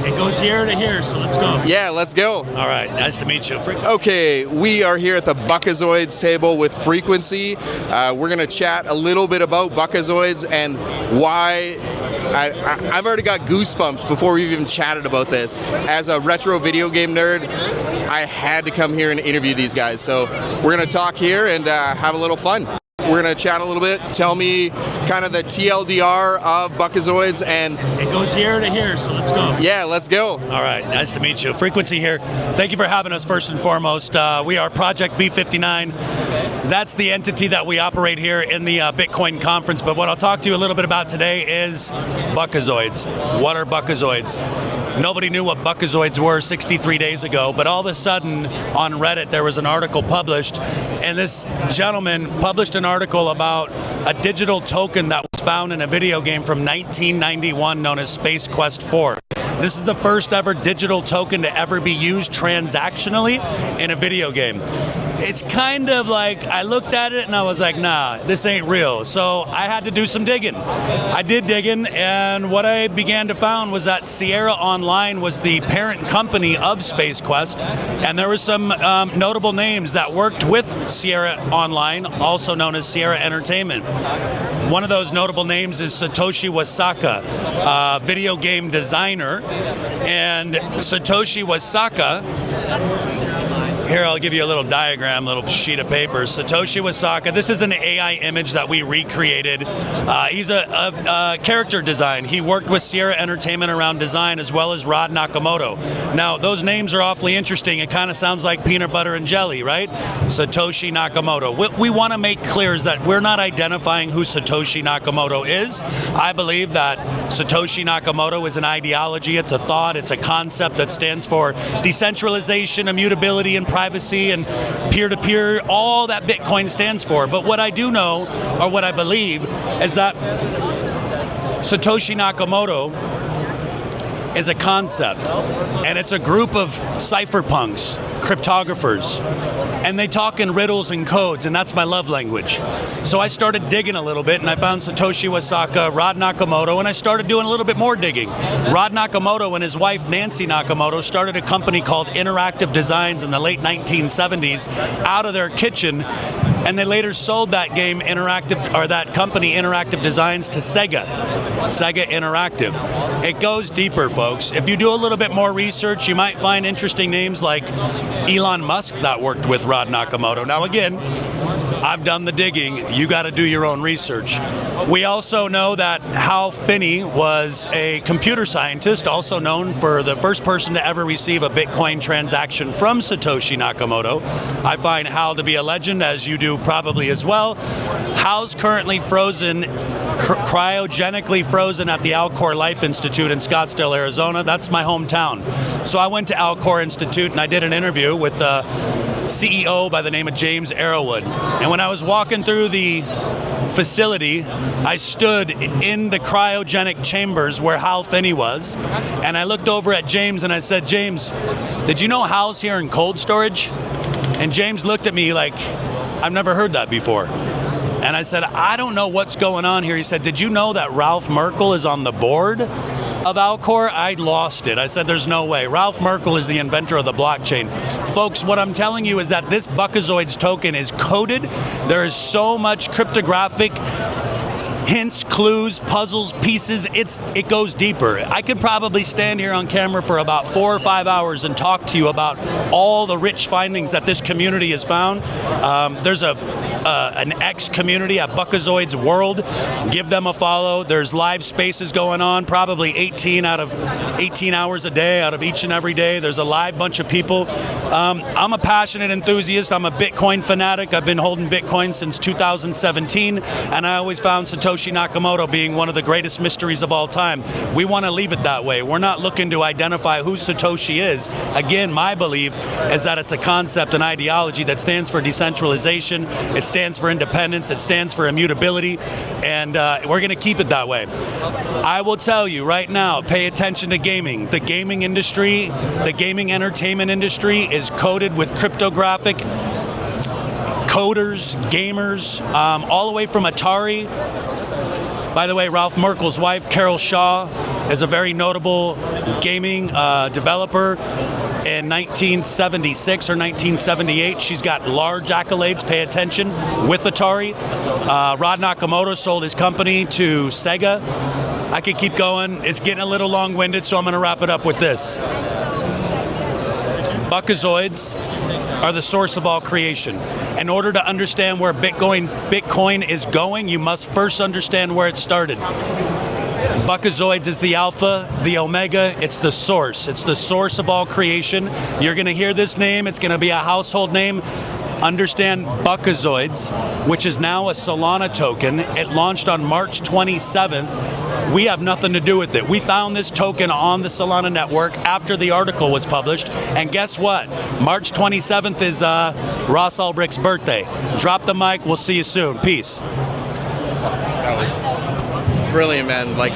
It goes here to here, so let's go. Yeah, let's go. All right, nice to meet you. Okay, we are here at the Buckazoids table with Frequency. We're going to chat a little bit about Buckazoids and why. I've already got goosebumps before we've even chatted about this. As a retro video game nerd, I had to come here and interview these guys. So we're going to talk here and have a little fun. We're going to chat a little bit. Tell me kind of the TLDR of Buckazoids and... It goes here to here, so let's go. Yeah, let's go. All right, nice to meet you. Frequency here. Thank you for having us first and foremost. We are Project B59. That's the entity that we operate here in the Bitcoin conference. But what I'll talk to you a little bit about today is Buckazoids. What are Buckazoids? Nobody knew what Buckazoids were 63 days ago, but all of a sudden on Reddit there was an article published, and this gentleman published an article about a digital token that was found in a video game from 1991 known as Space Quest 4. This is the first ever digital token to ever be used transactionally in a video game. It's kind of like, I looked at it and I was like, nah, this ain't real. So I had to do some digging. I did digging, and what I began to find was that Sierra Online was the parent company of Space Quest, and there were some notable names that worked with Sierra Online, also known as Sierra Entertainment. One of those notable names is Satoshi Wasaka, a video game designer, and Satoshi Wasaka, here, I'll give you a little diagram, little sheet of paper. Satoshi Wasaka, this is an AI image that we recreated. He's a character design. He worked with Sierra Entertainment around design as well as Rod Nakamoto. Now, those names are awfully interesting. It kind of sounds like peanut butter and jelly, right? Satoshi Nakamoto. What we want to make clear is that we're not identifying who Satoshi Nakamoto is. I believe that Satoshi Nakamoto is an ideology, it's a thought, it's a concept that stands for decentralization, immutability, and privacy and peer-to-peer, all that Bitcoin stands for. But what I do know, or what I believe, is that Satoshi Nakamoto is a concept, and it's a group of cypherpunks, cryptographers, and they talk in riddles and codes, and that's my love language. So I started digging a little bit, and I found Satoshi Wasaka, Rod Nakamoto, and I started doing a little bit more digging. Rod Nakamoto and his wife Nancy Nakamoto started a company called Interactive Designs in the late 1970s out of their kitchen, and they later sold that company Interactive Designs to Sega Interactive. It goes deeper, folks. If you do a little bit more research, you might find interesting names like Elon Musk that worked with Rod Nakamoto. Now again, I've done the digging. You got to do your own research. We also know that Hal Finney was a computer scientist, also known for the first person to ever receive a Bitcoin transaction from Satoshi Nakamoto. I find Hal to be a legend, as you do probably as well. Hal's currently frozen, cryogenically frozen at the Alcor Life Institute in Scottsdale, Arizona. That's my hometown. So I went to Alcor Institute and I did an interview with the CEO by the name of James Arrowwood. And when I was walking through the facility, I stood in the cryogenic chambers where Hal Finney was, and I looked over at James and I said, James, did you know Hal's here in cold storage? And James looked at me like, I've never heard that before. And I said, I don't know what's going on here. He said, did you know that Ralph Merkle is on the board of Alcor? I lost it. I said, there's no way. Ralph Merkle is the inventor of the blockchain. Folks, what I'm telling you is that this Buckazoids token is coded. There is so much cryptographic hints, clues, puzzles, pieces. It goes deeper. I could probably stand here on camera for about 4 or 5 hours and talk to you about all the rich findings that this community has found. There's an X community at Buckazoids World. Give them a follow. There's live spaces going on, probably 18 hours a day out of each and every day. There's a live bunch of people. I'm a passionate enthusiast. I'm a Bitcoin fanatic. I've been holding Bitcoin since 2017, and I always found Satoshi Nakamoto being one of the greatest mysteries of all time. We want to leave it that way. We're not looking to identify who Satoshi is. Again, my belief is that it's a concept, an ideology that stands for decentralization. It stands for independence. It stands for immutability, and we're going to keep it that way. I will tell you right now, pay attention to gaming. The gaming industry, the gaming entertainment industry is coded with cryptographic coders, gamers, all the way from Atari. By the way, Ralph Merkle's wife, Carol Shaw, is a very notable gaming developer. In 1976 or 1978, she's got large accolades, pay attention, with Atari. Rod Nakamoto sold his company to Sega. I could keep going. It's getting a little long-winded, so I'm going to wrap it up with this. Buckazoids are the source of all creation. In order to understand where Bitcoin is going, you must first understand where it started. Buckazoids is the alpha, the omega, it's the source. It's the source of all creation. You're going to hear this name, it's going to be a household name. Understand Buckazoids, which is now a Solana token. It launched on March 27th. We have nothing to do with it. We found this token on the Solana network after the article was published. And guess what? March 27th is Ross Ulbricht's birthday. Drop the mic. We'll see you soon. Peace. That was brilliant, man. Like,